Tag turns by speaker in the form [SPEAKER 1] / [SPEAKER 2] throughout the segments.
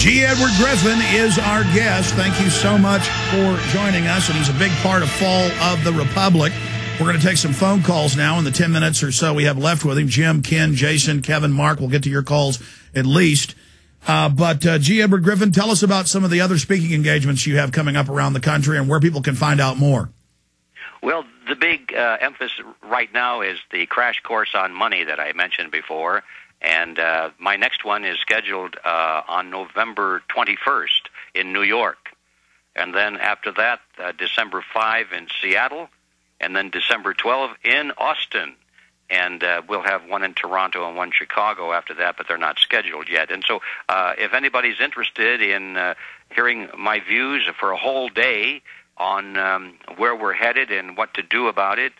[SPEAKER 1] G. Edward Griffin is our guest. Thank you so much for joining us, and he's a big part of Fall of the Republic. We're going to take some phone calls now in the 10 minutes or so we have left with him. Jim, Ken, Jason, Kevin, Mark. We'll get to your calls at least. But G. Edward Griffin, tell us about some of the other speaking engagements you have coming up around the country and where people can find out more.
[SPEAKER 2] Well, the big emphasis right now is the crash course on money that I mentioned before. And my next one is scheduled on November 21st in New York. And then after that, December 5 in Seattle, and then December 12 in Austin. And we'll have one in Toronto and one in Chicago after that, but they're not scheduled yet. And so if anybody's interested in hearing my views for a whole day on where we're headed and what to do about it,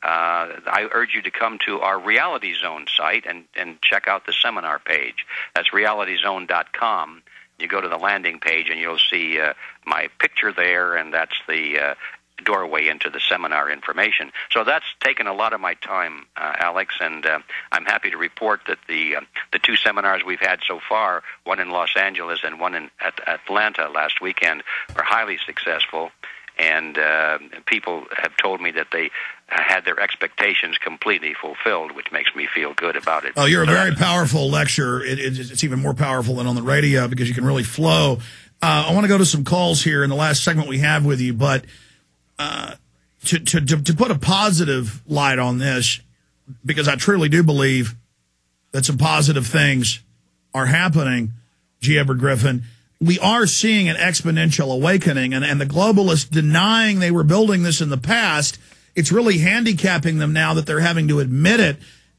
[SPEAKER 2] I urge you to come to our Reality Zone site and check out the seminar page. That's realityzone.com. You go to the landing page and you'll see my picture there, and that's the doorway into the seminar information. So that's taken a lot of my time, Alex, and I'm happy to report that the two seminars we've had so far, one in Los Angeles and one in Atlanta last weekend, are highly successful. And people have told me that they had their expectations completely fulfilled, which makes me feel good about it.
[SPEAKER 1] Oh, you're a very powerful lecturer. It's even more powerful than on the radio because you can really flow. I want to go to some calls here in the last segment we have with you, but to put a positive light on this, because I truly do believe that some positive things are happening, G. Edward Griffin, we are seeing an exponential awakening, and the globalists denying they were building this in the past, it's really handicapping them now that they're having to admit it.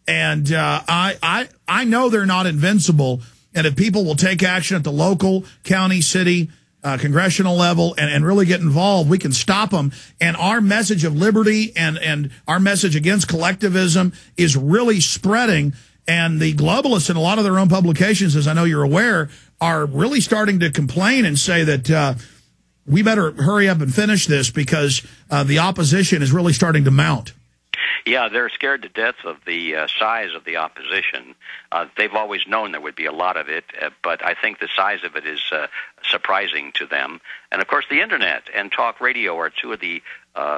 [SPEAKER 1] And I know they're not invincible, and if people will take action at the local, county, city, congressional level and really get involved, we can stop them. And our message of liberty and our message against collectivism is really spreading. And the globalists in a lot of their own publications, as I know you're aware, are really starting to complain and say that we better hurry up and finish this because the opposition is really starting to mount.
[SPEAKER 2] Yeah, they're scared to death of the size of the opposition. They've always known there would be a lot of it, but I think the size of it is surprising to them. And, of course, the Internet and talk radio are two of the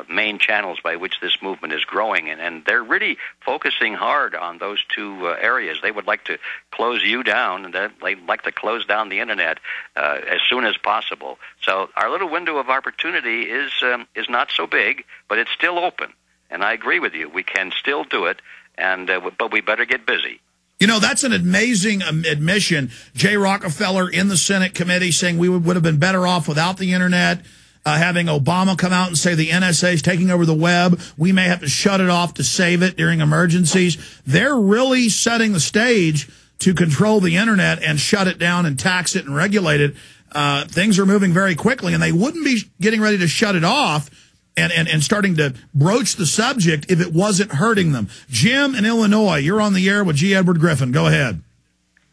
[SPEAKER 2] main channels by which this movement is growing, and they're really focusing hard on those two areas. They would like to close you down, and they'd like to close down the Internet as soon as possible. So our little window of opportunity is not so big, but it's still open. And I agree with you. We can still do it, but we better get busy.
[SPEAKER 1] You know, that's an amazing admission. Jay Rockefeller in the Senate committee saying we would have been better off without the Internet, having Obama come out and say the NSA is taking over the web. We may have to shut it off to save it during emergencies. They're really setting the stage to control the Internet and shut it down and tax it and regulate it. Things are moving very quickly, and they wouldn't be getting ready to shut it off and starting to broach the subject if it wasn't hurting them. Jim in Illinois, you're on the air with G. Edward Griffin. Go ahead.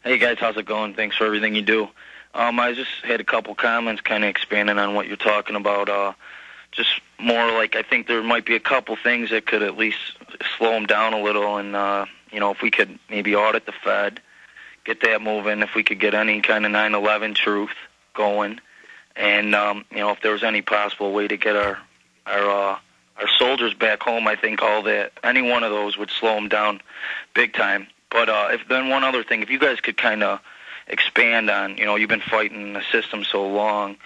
[SPEAKER 3] Hey, guys. How's it going? Thanks for everything you do. I just had a couple comments kind of expanding on what you're talking about. Just more like I think there might be a couple things that could at least slow them down a little. And, if we could maybe audit the Fed, get that moving, if we could get any kind of 9/11 truth going, and, if there was any possible way to get our soldiers back home, I think any one of those would slow them down big time. But then one other thing, if you guys could kind of expand on, you've been fighting the system so long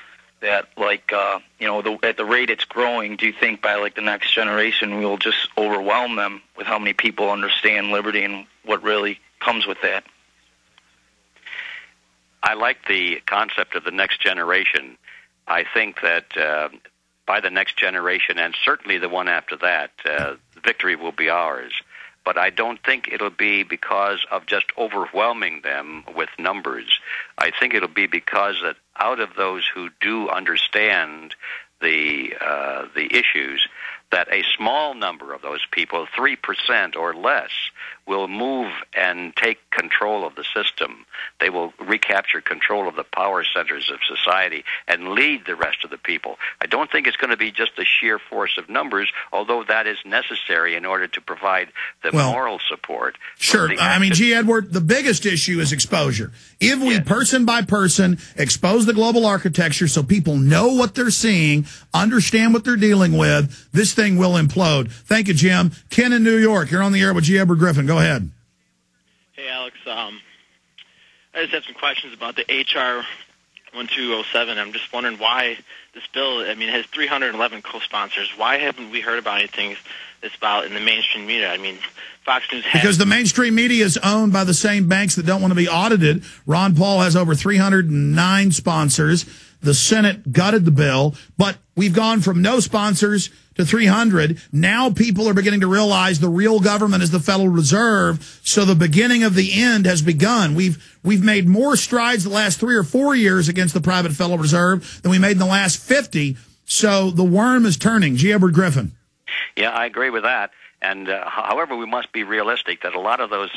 [SPEAKER 3] that, at the rate it's growing, do you think by, the next generation we'll just overwhelm them with how many people understand liberty and what really comes with that?
[SPEAKER 2] I like the concept of the next generation. I think that by the next generation, and certainly the one after that, victory will be ours. But I don't think it'll be because of just overwhelming them with numbers. I think it'll be because that out of those who do understand the issues, that a small number of those people, 3% or less, will move and take control of the system. They will recapture control of the power centers of society and lead the rest of the people. I don't think it's going to be just the sheer force of numbers, although that is necessary in order to provide the moral support.
[SPEAKER 1] Sure. I mean, G. Edward, the biggest issue is exposure. If we person by person expose the global architecture so people know what they're seeing, understand what they're dealing with, this thing will implode. Thank you, Jim. Ken in New York, you're on the air with G. Edward Griffin. Go ahead.
[SPEAKER 4] Hey, Alex. I just have some questions about the H.R. 1207. I'm just wondering why this bill, I mean, it has 311 co-sponsors. Why haven't we heard about anything that's about in the mainstream media? I mean, Fox News has...
[SPEAKER 1] Because the mainstream media is owned by the same banks that don't want to be audited. Ron Paul has over 309 sponsors. The Senate gutted the bill, but we've gone from no sponsors to 300. Now people are beginning to realize the real government is the Federal Reserve, so the beginning of the end has begun. We've made more strides the last 3 or 4 years against the private Federal Reserve than we made in the last 50, so the worm is turning. G. Edward Griffin.
[SPEAKER 2] Yeah, I agree with that. And however, we must be realistic that a lot of those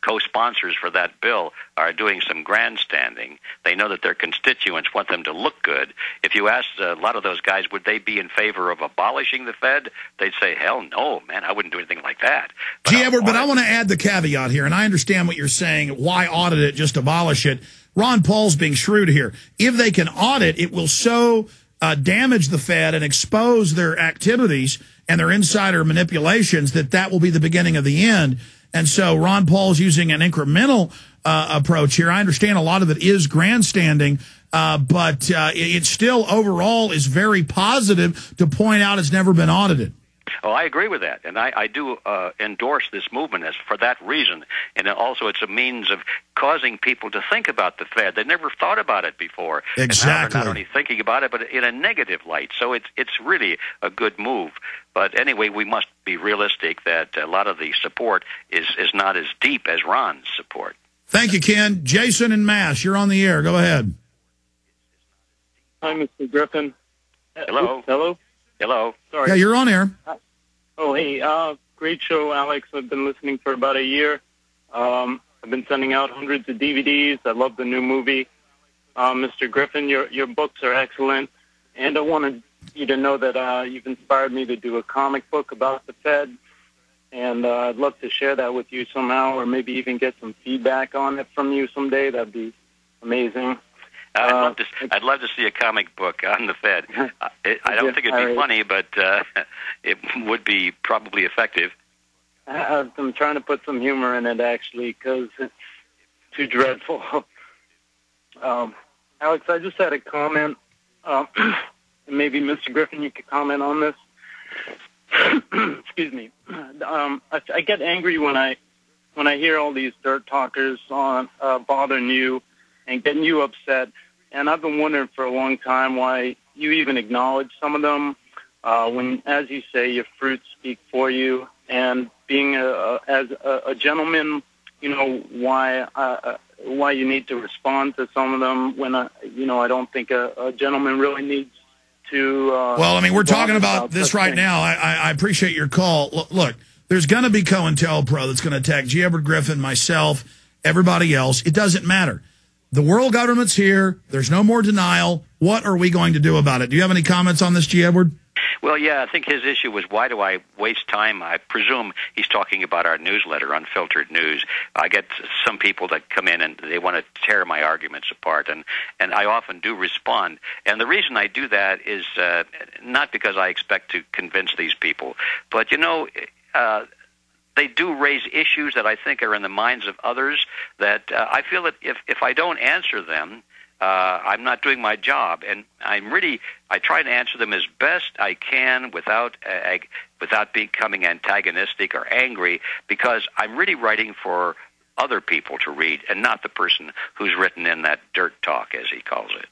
[SPEAKER 2] co-sponsors for that bill are doing some grandstanding. They know that their constituents want them to look good. If you ask a lot of those guys, would they be in favor of abolishing the Fed? They'd say, hell no, man, I wouldn't do anything like that.
[SPEAKER 1] G. Edward, but I want to add the caveat here, and I understand what you're saying. Why audit it, just abolish it? Ron Paul's being shrewd here. If they can audit, it will so damage the Fed and expose their activities and their insider manipulations that will be the beginning of the end. And so Ron Paul's using an incremental approach here. I understand a lot of it is grandstanding, but it still overall is very positive to point out it's never been audited.
[SPEAKER 2] Oh, I agree with that, and I do endorse this movement for that reason. And also, it's a means of causing people to think about the Fed. They never thought about it before.
[SPEAKER 1] Exactly.
[SPEAKER 2] And now they're not only thinking about it, but in a negative light. So it's really a good move. But anyway, we must be realistic that a lot of the support is not as deep as Ron's support.
[SPEAKER 1] Thank you, Ken. Jason in Mass, you're on the air. Go ahead.
[SPEAKER 5] Hi, Mr. Griffin.
[SPEAKER 2] Hello.
[SPEAKER 5] Hello.
[SPEAKER 2] Hello.
[SPEAKER 5] Sorry.
[SPEAKER 1] Yeah, you're on air.
[SPEAKER 5] Oh, hey, great show, Alex. I've been listening for about a year. I've been sending out hundreds of DVDs. I love the new movie. Mr. Griffin, your books are excellent. And I wanted you to know that you've inspired me to do a comic book about the Fed. And I'd love to share that with you somehow, or maybe even get some feedback on it from you someday. That'd be amazing.
[SPEAKER 2] I'd love to see a comic book on the Fed. I don't think it'd be funny, but it would be probably effective.
[SPEAKER 5] I'm trying to put some humor in it, actually, because it's too dreadful. Alex, I just had a comment. And maybe Mr. Griffin, you could comment on this. Excuse me. I get angry when I hear all these dirt talkers on bothering you and getting you upset. And I've been wondering for a long time why you even acknowledge some of them when, as you say, your fruits speak for you. And being as a gentleman, you know, why you need to respond to some of them when, I don't think a gentleman really needs to...
[SPEAKER 1] well, I mean, we're talking about this right now. I appreciate your call. Look, there's going to be COINTELPRO that's going to attack G. Edward Griffin, myself, everybody else. It doesn't matter. The world government's here. There's no more denial. What are we going to do about it? Do you have any comments on this, G. Edward?
[SPEAKER 2] Well, yeah, I think his issue was, why do I waste time? I presume he's talking about our newsletter, Unfiltered News. I get some people that come in and they want to tear my arguments apart, and I often do respond. And the reason I do that is not because I expect to convince these people, but, they do raise issues that I think are in the minds of others that I feel that if I don't answer them, I'm not doing my job. And I try to answer them as best I can without becoming antagonistic or angry, because I'm really writing for other people to read and not the person who's written in that dirt talk, as he calls it.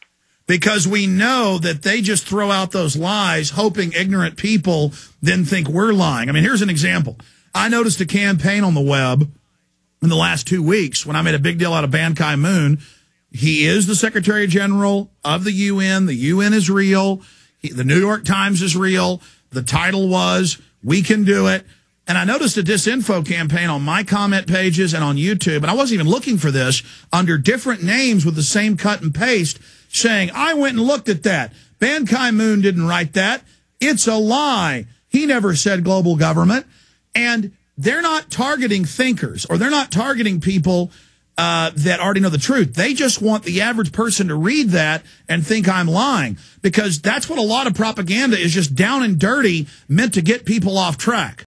[SPEAKER 1] Because we know that they just throw out those lies, hoping ignorant people then think we're lying. I mean, here's an example. I noticed a campaign on the web in the last 2 weeks when I made a big deal out of Ban Ki-moon. He is the Secretary General of the UN. The UN is real. The New York Times is real. The title was, "We Can Do It." And I noticed a disinfo campaign on my comment pages and on YouTube, and I wasn't even looking for this, under different names with the same cut and paste, saying, I went and looked at that. Ban Ki-moon didn't write that. It's a lie. He never said global government. And they're not targeting thinkers, or they're not targeting people that already know the truth. They just want the average person to read that and think I'm lying, because that's what a lot of propaganda is, just down and dirty, meant to get people off track.